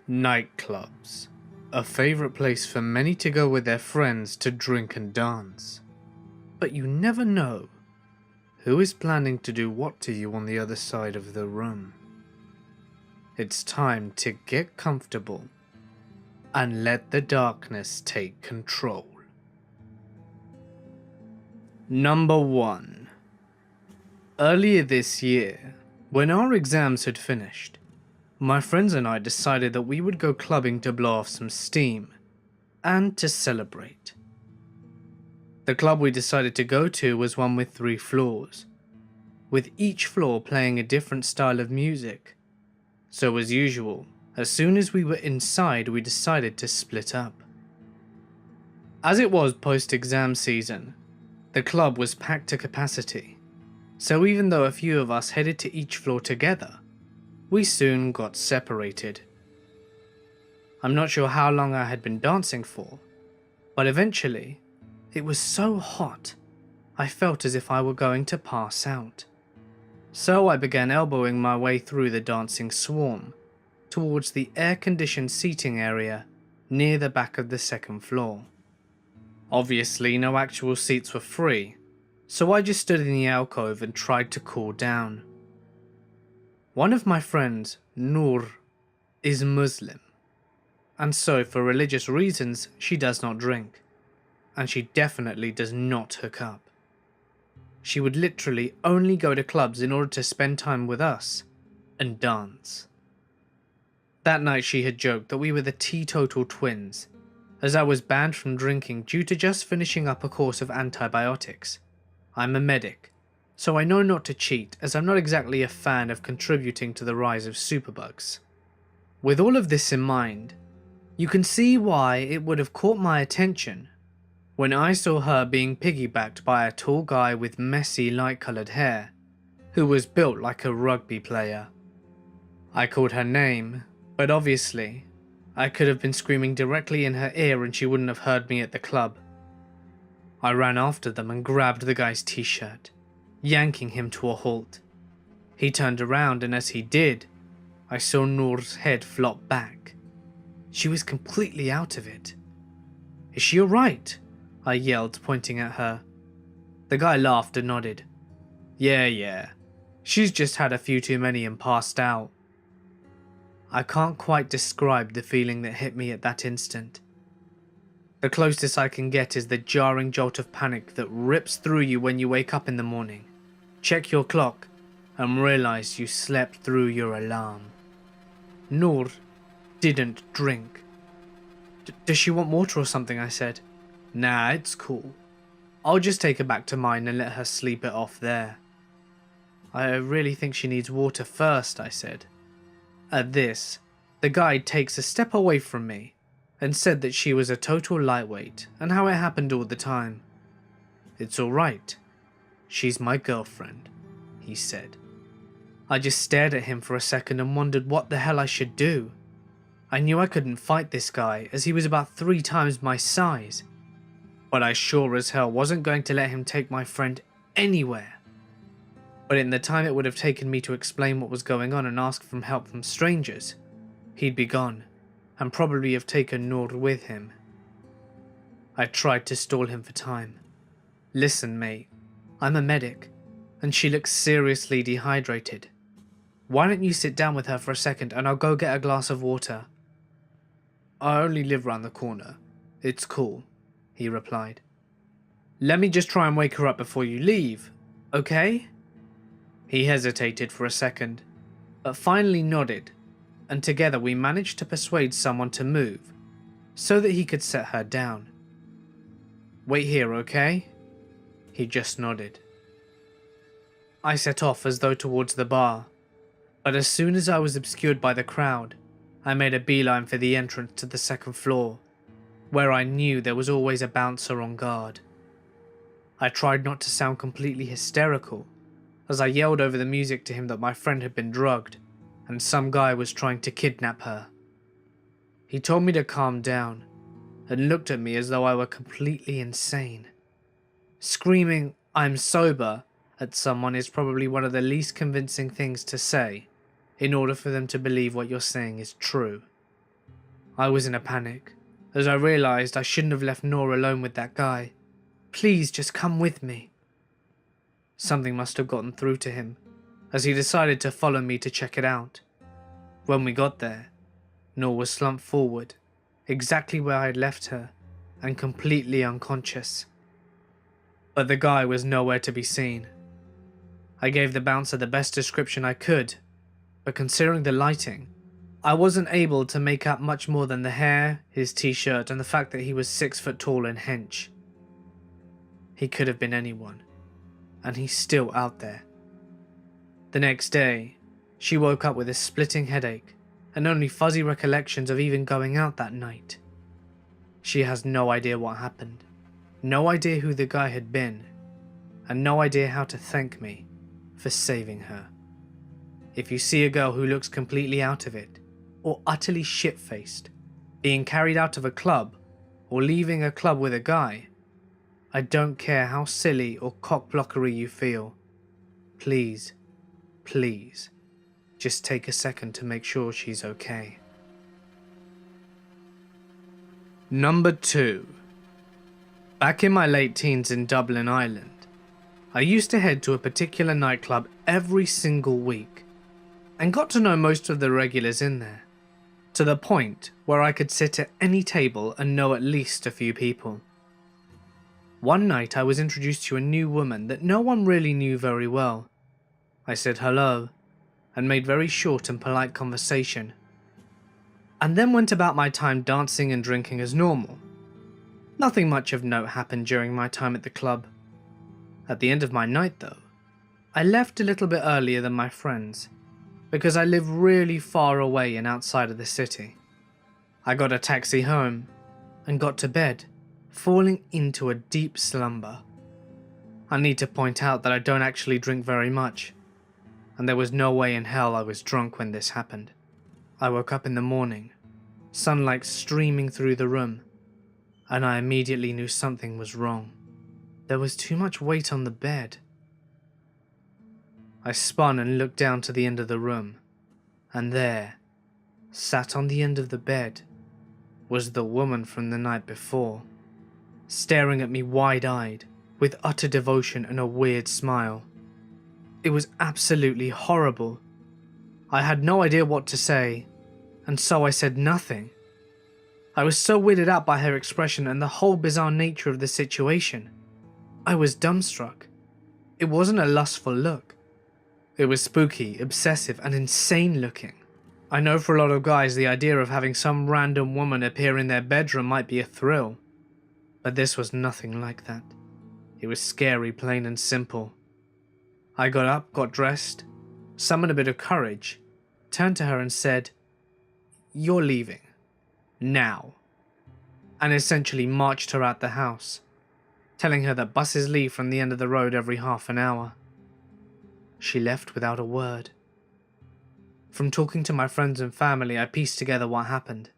Nightclubs, a favourite place for many to go with their friends to drink and dance. But you never know who is planning to do what to you on the other side of the room. It's time to get comfortable and let the darkness take control. Number 1. Earlier this year, when our exams had finished, my friends and I decided that we would go clubbing to blow off some steam and to celebrate. The club we decided to go to was one with 3 floors, with each floor playing a different style of music. So as usual, as soon as we were inside, we decided to split up. As it was post-exam season, the club was packed to capacity, so even though a few of us headed to each floor together, we soon got separated. I'm not sure how long I had been dancing for, but eventually, it was so hot, I felt as if I were going to pass out. So I began elbowing my way through the dancing swarm, towards the air-conditioned seating area near the back of the 2nd floor. Obviously, no actual seats were free, so I just stood in the alcove and tried to cool down. One of my friends, Noor, is Muslim, and so for religious reasons she does not drink, and she definitely does not hook up. She would literally only go to clubs in order to spend time with us and dance. That night she had joked that we were the teetotal twins, as I was banned from drinking due to just finishing up a course of antibiotics. I'm a medic, so I know not to cheat, as I'm not exactly a fan of contributing to the rise of superbugs. With all of this in mind, you can see why it would have caught my attention when I saw her being piggybacked by a tall guy with messy light-coloured hair, who was built like a rugby player. I called her name, but obviously, I could have been screaming directly in her ear and she wouldn't have heard me at the club. I ran after them and grabbed the guy's t-shirt, yanking him to a halt. He turned around, and as he did, I saw Noor's head flop back. She was completely out of it. "Is she alright?" I yelled, pointing at her. The guy laughed and nodded. Yeah. She's just had a few too many and passed out." I can't quite describe the feeling that hit me at that instant. The closest I can get is the jarring jolt of panic that rips through you when you wake up in the morning, check your clock, and realize you slept through your alarm. Noor didn't drink. Does she want water or something?" I said. "Nah, it's cool. I'll just take her back to mine and let her sleep it off there." "I really think she needs water first," I said. At this, the guide takes a step away from me and said that she was a total lightweight and how it happened all the time. "It's alright. She's my girlfriend," he said. I just stared at him for a second and wondered what the hell I should do. I knew I couldn't fight this guy as he was about 3 times my size, but I sure as hell wasn't going to let him take my friend anywhere. But in the time it would have taken me to explain what was going on and ask for help from strangers, he'd be gone, and probably have taken Noor with him. I tried to stall him for time. "Listen, mate, I'm a medic, and she looks seriously dehydrated. Why don't you sit down with her for a second and I'll go get a glass of water?" "I only live round the corner. It's cool," he replied. "Let me just try and wake her up before you leave, okay?" He hesitated for a second, but finally nodded, and together we managed to persuade someone to move, so that he could set her down. "Wait here, okay?" He just nodded. I set off as though towards the bar, but as soon as I was obscured by the crowd, I made a beeline for the entrance to the 2nd floor, where I knew there was always a bouncer on guard. I tried not to sound completely hysterical, as I yelled over the music to him that my friend had been drugged, and some guy was trying to kidnap her. He told me to calm down, and looked at me as though I were completely insane. Screaming, "I'm sober," at someone is probably one of the least convincing things to say, in order for them to believe what you're saying is true. I was in a panic, as I realised I shouldn't have left Nora alone with that guy. Please just come with me. Something must have gotten through to him, as he decided to follow me to check it out. When we got there, Nora was slumped forward, exactly where I had left her, and completely unconscious. But the guy was nowhere to be seen. I gave the bouncer the best description I could, but considering the lighting, I wasn't able to make out much more than the hair, his t-shirt, and the fact that he was 6 foot tall and hench. He could have been anyone, and he's still out there. The next day, she woke up with a splitting headache and only fuzzy recollections of even going out that night. She has no idea what happened, no idea who the guy had been, and no idea how to thank me for saving her. If you see a girl who looks completely out of it, or utterly shit-faced, being carried out of a club, or leaving a club with a guy, I don't care how silly or cock-blockery you feel, please, please, just take a second to make sure she's okay. Number 2. Back in my late teens in Dublin, Ireland, I used to head to a particular nightclub every single week, and got to know most of the regulars in there, to the point where I could sit at any table and know at least a few people. One night I was introduced to a new woman that no one really knew very well. I said hello, and made very short and polite conversation, and then went about my time dancing and drinking as normal. Nothing much of note happened during my time at the club. At the end of my night though, I left a little bit earlier than my friends, because I live really far away and outside of the city. I got a taxi home, and got to bed, falling into a deep slumber. I need to point out that I don't actually drink very much, and there was no way in hell I was drunk when this happened. I woke up in the morning, sunlight streaming through the room, and I immediately knew something was wrong. There was too much weight on the bed. I spun and looked down to the end of the room, and there, sat on the end of the bed, was the woman from the night before, staring at me wide-eyed, with utter devotion and a weird smile. It was absolutely horrible. I had no idea what to say, and so I said nothing. I was so weirded out by her expression and the whole bizarre nature of the situation. I was dumbstruck. It wasn't a lustful look. It was spooky, obsessive, and insane looking. I know for a lot of guys the idea of having some random woman appear in their bedroom might be a thrill, but this was nothing like that. It was scary, plain and simple. I got up, got dressed, summoned a bit of courage, turned to her and said, "You're leaving. Now," and essentially marched her out the house, telling her that buses leave from the end of the road every half an hour. She left without a word. From talking to my friends and family, I pieced together what happened.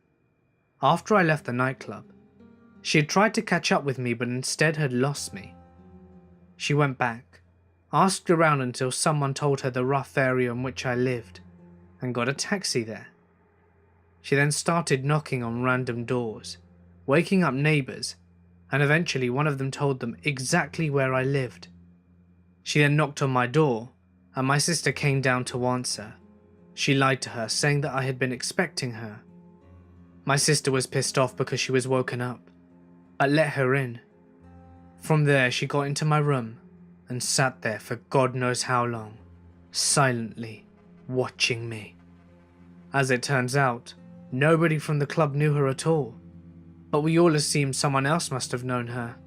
After I left the nightclub, she had tried to catch up with me but instead had lost me. She went back, asked around until someone told her the rough area in which I lived, and got a taxi there. She then started knocking on random doors, waking up neighbours, and eventually one of them told them exactly where I lived. She then knocked on my door, and my sister came down to answer. She lied to her, saying that I had been expecting her. My sister was pissed off because she was woken up, but let her in. From there she got into my room and sat there for God knows how long, silently watching me. As it turns out, nobody from the club knew her at all, but we all assumed someone else must have known her.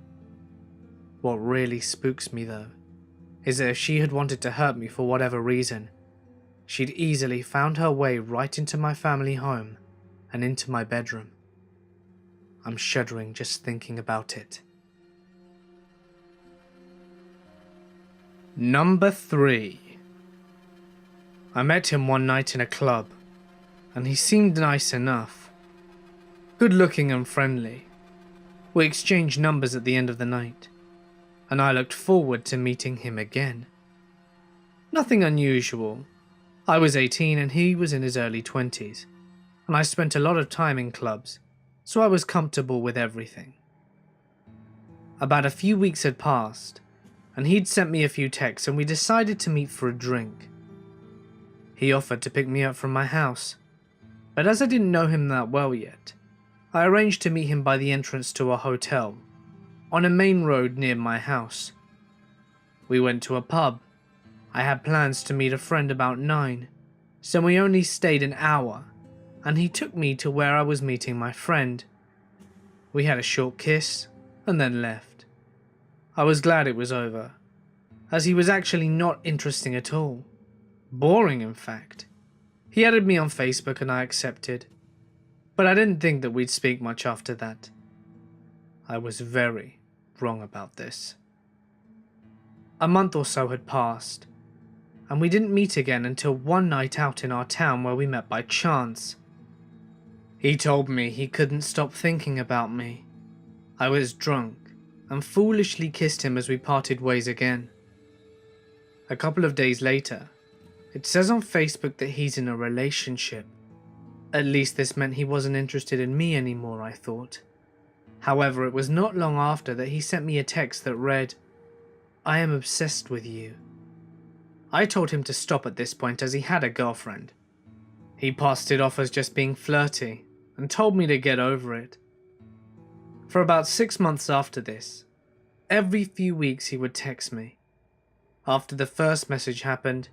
What really spooks me though, is that if she had wanted to hurt me for whatever reason, she'd easily found her way right into my family home and into my bedroom. I'm shuddering just thinking about it. Number 3. I met him one night in a club, and he seemed nice enough. Good looking and friendly. We exchanged numbers at the end of the night, and I looked forward to meeting him again. Nothing unusual. I was 18 and he was in his early 20s. and I spent a lot of time in clubs, so I was comfortable with everything. About a few weeks had passed, and he'd sent me a few texts and we decided to meet for a drink. He offered to pick me up from my house, but as I didn't know him that well yet, I arranged to meet him by the entrance to a hotel on a main road near my house. We went to a pub. I had plans to meet a friend about 9, so we only stayed an hour, and he took me to where I was meeting my friend. We had a short kiss and then left. I was glad it was over, as he was actually not interesting at all. Boring, in fact. He added me on Facebook and I accepted, but I didn't think that we'd speak much after that. I was very wrong about this. A month or so had passed, and we didn't meet again until one night out in our town where we met by chance. He told me he couldn't stop thinking about me. I was drunk and foolishly kissed him as we parted ways again. A couple of days later, it says on Facebook that he's in a relationship. At least this meant he wasn't interested in me anymore, I thought. However, it was not long after that he sent me a text that read, "I am obsessed with you." I told him to stop at this point as he had a girlfriend. He passed it off as just being flirty and told me to get over it. For about 6 months after this, every few weeks he would text me. After the first message happened,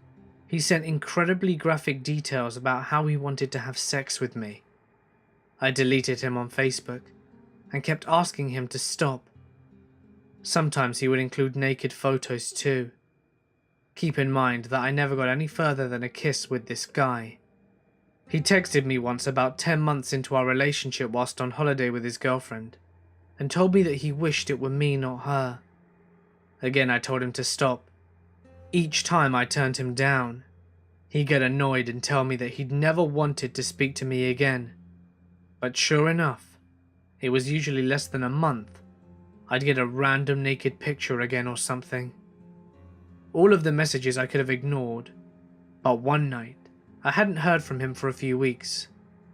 he sent incredibly graphic details about how he wanted to have sex with me. I deleted him on Facebook and kept asking him to stop. Sometimes he would include naked photos too. Keep in mind that I never got any further than a kiss with this guy. He texted me once about 10 months into our relationship whilst on holiday with his girlfriend, and told me that he wished it were me, not her. Again, I told him to stop. Each time I turned him down. He'd get annoyed and tell me that he'd never wanted to speak to me again. But sure enough, it was usually less than a month. I'd get a random naked picture again or something. All of the messages I could have ignored, but one night, I hadn't heard from him for a few weeks,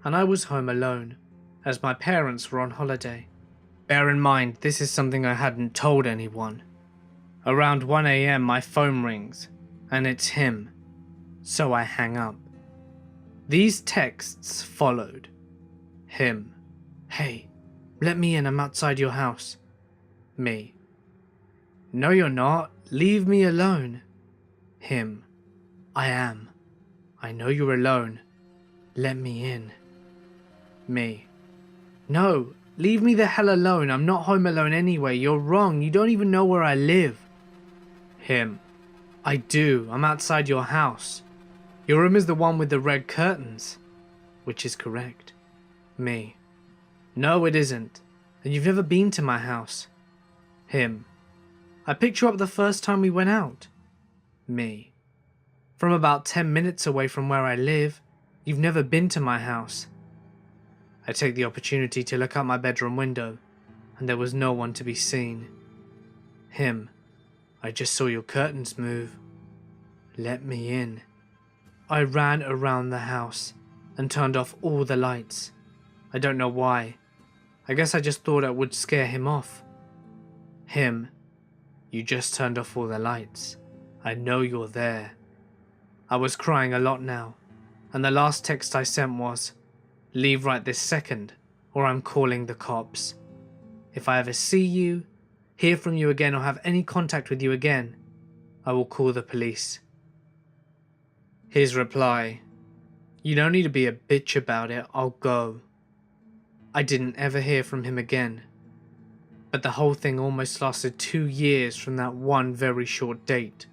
and I was home alone, as my parents were on holiday. Bear in mind, this is something I hadn't told anyone. Around 1 AM my phone rings, and it's him, so I hang up. These texts followed. Him: "Hey, let me in, I'm outside your house." Me: "No you're not, leave me alone." Him: "I am. I know you're alone. Let me in." Me: "No, leave me the hell alone, I'm not home alone anyway, you're wrong, you don't even know where I live." Him: "I do, I'm outside your house. Your room is the one with the red curtains," which is correct. Me: "No it isn't, and you've never been to my house." Him: "I picked you up the first time we went out." Me: "From about 10 minutes away from where I live, you've never been to my house." I take the opportunity to look out my bedroom window, and there was no one to be seen. Him: "I just saw your curtains move. Let me in." I ran around the house and turned off all the lights. I don't know why. I guess I just thought it would scare him off. Him: "You just turned off all the lights. I know you're there." I was crying a lot now, and the last text I sent was, "Leave right this second, or I'm calling the cops. If I ever see you, hear from you again, or have any contact with you again, I will call the police." His reply: "You don't need to be a bitch about it, I'll go." I didn't ever hear from him again, but the whole thing almost lasted 2 years from that one very short date.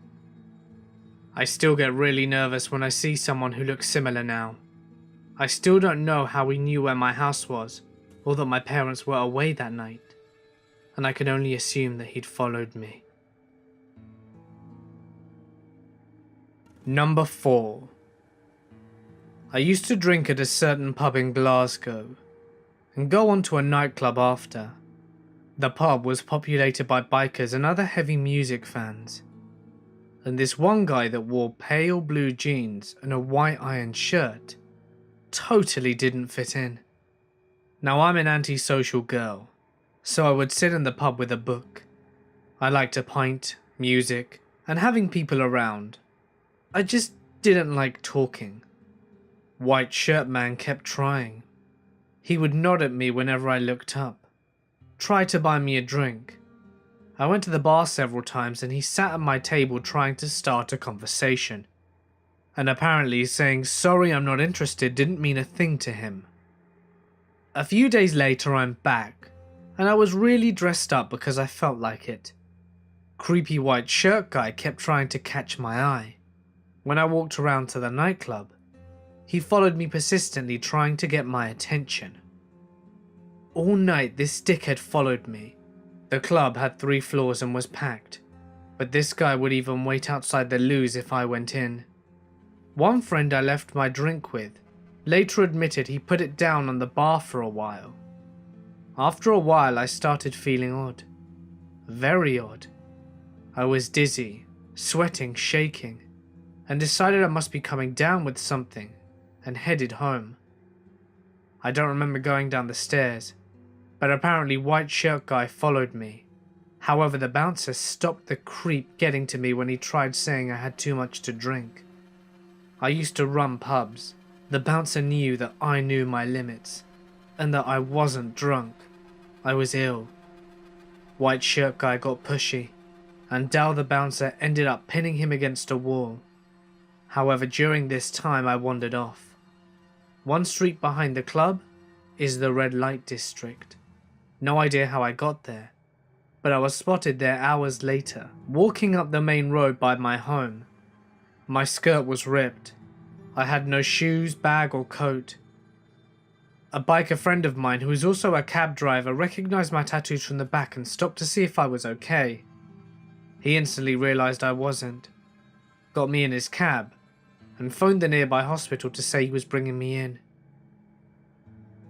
I still get really nervous when I see someone who looks similar now. I still don't know how he knew where my house was, or that my parents were away that night, and I can only assume that he'd followed me. Number 4. I used to drink at a certain pub in Glasgow, and go on to a nightclub after. The pub was populated by bikers and other heavy music fans, and this one guy that wore pale blue jeans and a white iron shirt totally didn't fit in. Now I'm an antisocial girl, so I would sit in the pub with a book. I liked a pint, music, and having people around. I just didn't like talking. White shirt man kept trying. He would nod at me whenever I looked up, try to buy me a drink. I went to the bar several times and he sat at my table trying to start a conversation. And apparently saying sorry I'm not interested didn't mean a thing to him. A few days later I'm back, and I was really dressed up because I felt like it. Creepy white shirt guy kept trying to catch my eye. When I walked around to the nightclub, he followed me persistently trying to get my attention. All night this dickhead followed me. The club had 3 floors and was packed, but this guy would even wait outside the loos if I went in. One friend I left my drink with later admitted he put it down on the bar for a while. After a while I started feeling odd. Very odd. I was dizzy, sweating, shaking, and decided I must be coming down with something and headed home. I don't remember going down the stairs, but apparently white shirt guy followed me. However, the bouncer stopped the creep getting to me when he tried saying I had too much to drink. I used to run pubs. The bouncer knew that I knew my limits, and that I wasn't drunk. I was ill. White shirt guy got pushy, and Dal the bouncer ended up pinning him against a wall. However, during this time I wandered off. One street behind the club is the red light district. No idea how I got there, but I was spotted there hours later, walking up the main road by my home. My skirt was ripped. I had no shoes, bag or coat. A biker friend of mine, who is also a cab driver, recognized my tattoos from the back and stopped to see if I was okay. He instantly realized I wasn't, got me in his cab, and phoned the nearby hospital to say he was bringing me in.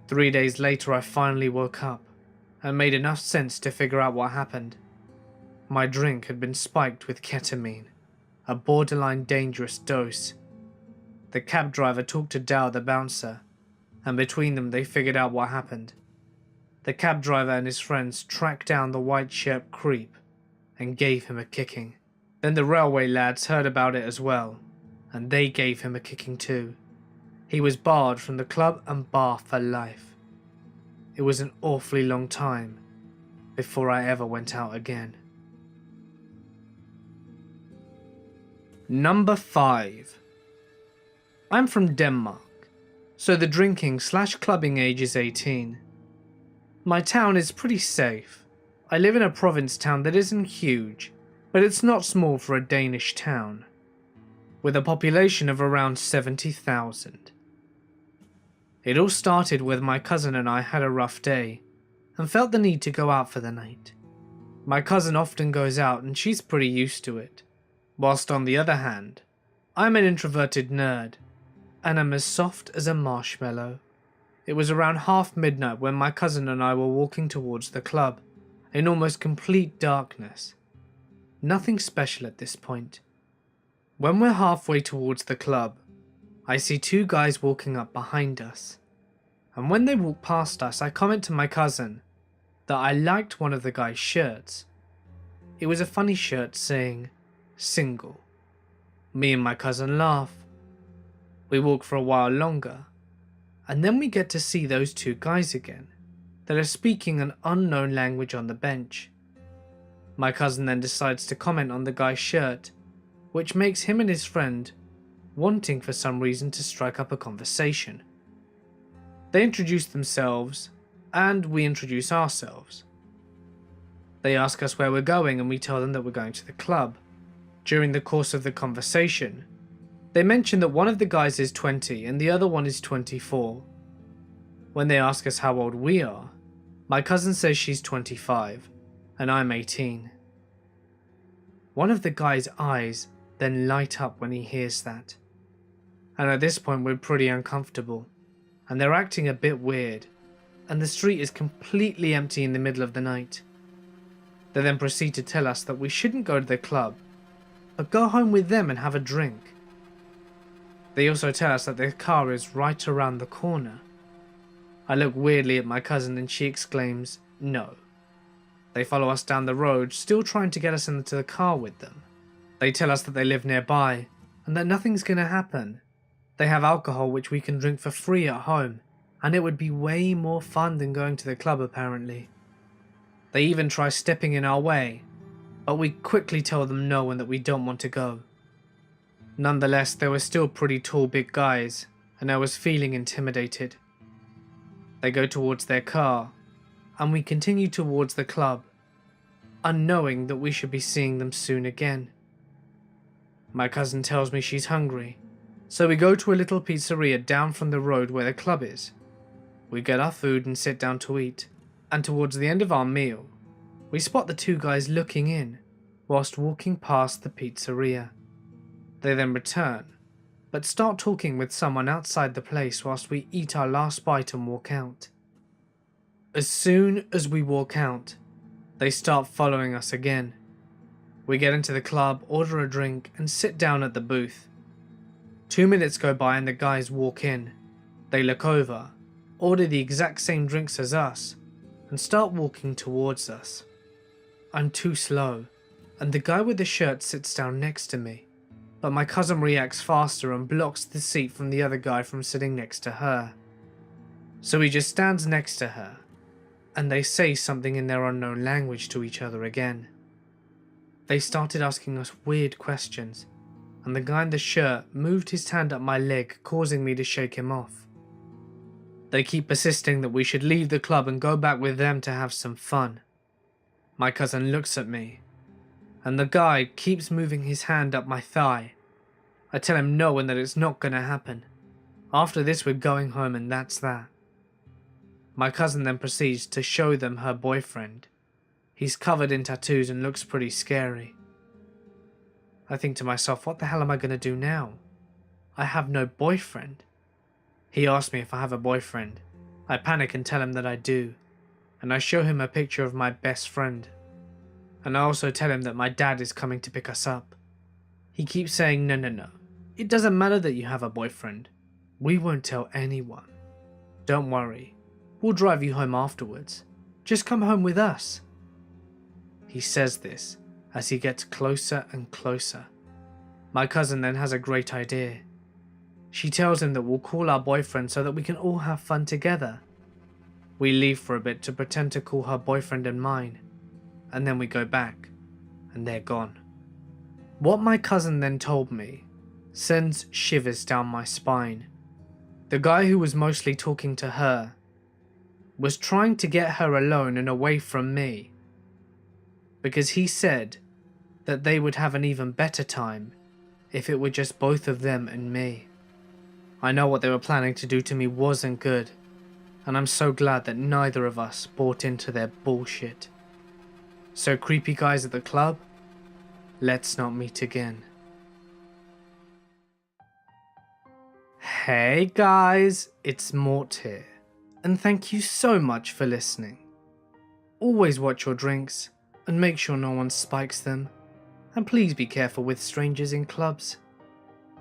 3 days later I finally woke up and made enough sense to figure out what happened. My drink had been spiked with ketamine, a borderline dangerous dose. The cab driver talked to Dow the bouncer, and between them they figured out what happened. The cab driver and his friends tracked down the white shirt creep and gave him a kicking. Then the railway lads heard about it as well, and they gave him a kicking too. He was barred from the club and bar for life. It was an awfully long time before I ever went out again. Number 5. I'm from Denmark, so the drinking/clubbing age is 18. My town is pretty safe. I live in a province town that isn't huge, but it's not small for a Danish town, with a population of around 70,000. It all started with my cousin and I had a rough day, and felt the need to go out for the night. My cousin often goes out and she's pretty used to it, whilst on the other hand, I'm an introverted nerd, and I'm as soft as a marshmallow. It was around half midnight when my cousin and I were walking towards the club, in almost complete darkness. Nothing special at this point. When we're halfway towards the club, I see 2 guys walking up behind us, and when they walk past us I comment to my cousin that I liked one of the guy's shirts. It was a funny shirt saying, "Single." Me and my cousin laugh. We walk for a while longer, and then we get to see those 2 guys again that are speaking an unknown language on the bench. My cousin then decides to comment on the guy's shirt, which makes him and his friend wanting for some reason to strike up a conversation. They introduce themselves, and we introduce ourselves. They ask us where we're going and we tell them that we're going to the club. During the course of the conversation, they mention that one of the guys is 20 and the other one is 24. When they ask us how old we are, my cousin says she's 25 and I'm 18. One of the guy's eyes then light up when he hears that, and at this point we're pretty uncomfortable, and they're acting a bit weird, and the street is completely empty in the middle of the night. They then proceed to tell us that we shouldn't go to the club, but go home with them and have a drink. They also tell us that their car is right around the corner. I look weirdly at my cousin and she exclaims, "No." They follow us down the road, still trying to get us into the car with them. They tell us that they live nearby and that nothing's gonna happen. They have alcohol which we can drink for free at home, and it would be way more fun than going to the club apparently. They even try stepping in our way, but we quickly tell them no and that we don't want to go. Nonetheless, they were still pretty tall big guys, and I was feeling intimidated. They go towards their car, and we continue towards the club, unknowing that we should be seeing them soon again. My cousin tells me she's hungry, so we go to a little pizzeria down from the road where the club is. We get our food and sit down to eat, and towards the end of our meal, we spot the two guys looking in whilst walking past the pizzeria. They then return, but start talking with someone outside the place whilst we eat our last bite and walk out. As soon as we walk out, they start following us again. We get into the club, order a drink, and sit down at the booth. 2 minutes go by and the guys walk in. They look over, order the exact same drinks as us, and start walking towards us. I'm too slow, and the guy with the shirt sits down next to me, but my cousin reacts faster and blocks the seat from the other guy from sitting next to her. So he just stands next to her, and they say something in their unknown language to each other again. They started asking us weird questions, and the guy in the shirt moved his hand up my leg, causing me to shake him off. They keep persisting that we should leave the club and go back with them to have some fun. My cousin looks at me, and the guy keeps moving his hand up my thigh. I tell him no and that it's not gonna happen. After this we're going home and that's that. My cousin then proceeds to show them her boyfriend. He's covered in tattoos and looks pretty scary. I think to myself, what the hell am I gonna do now? I have no boyfriend. He asks me if I have a boyfriend. I panic and tell him that I do, and I show him a picture of my best friend. And I also tell him that my dad is coming to pick us up. He keeps saying no. It doesn't matter that you have a boyfriend. We won't tell anyone. Don't worry. We'll drive you home afterwards. Just come home with us. He says this as he gets closer and closer. My cousin then has a great idea. She tells him that we'll call our boyfriend so that we can all have fun together. We leave for a bit to pretend to call her boyfriend and mine, and then we go back, and they're gone. What my cousin then told me sends shivers down my spine. The guy who was mostly talking to her was trying to get her alone and away from me, because he said that they would have an even better time if it were just both of them and me. I know what they were planning to do to me wasn't good, and I'm so glad that neither of us bought into their bullshit. So creepy guys at the club, let's not meet again. Hey guys, it's Mort here, and thank you so much for listening. Always watch your drinks, and make sure no one spikes them, and please be careful with strangers in clubs.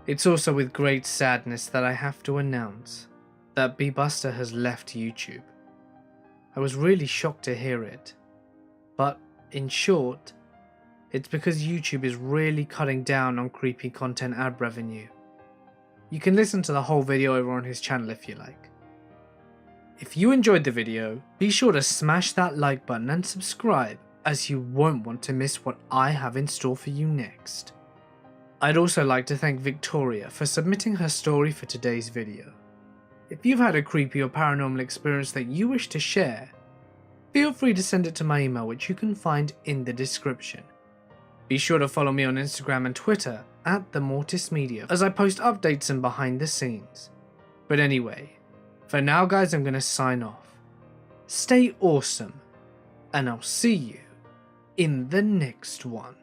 It's also with great sadness that I have to announce that B-Buster has left YouTube. I was really shocked to hear it, but in short, it's because YouTube is really cutting down on creepy content ad revenue. You can listen to the whole video over on his channel if you like. If you enjoyed the video, be sure to smash that like button and subscribe, as you won't want to miss what I have in store for you next. I'd also like to thank Victoria for submitting her story for today's video. If you've had a creepy or paranormal experience that you wish to share, feel free to send it to my email, which you can find in the description. Be sure to follow me on Instagram and Twitter @TheMortisMedia, as I post updates and behind the scenes. But anyway, for now guys, I'm gonna sign off. Stay awesome, and I'll see you in the next one.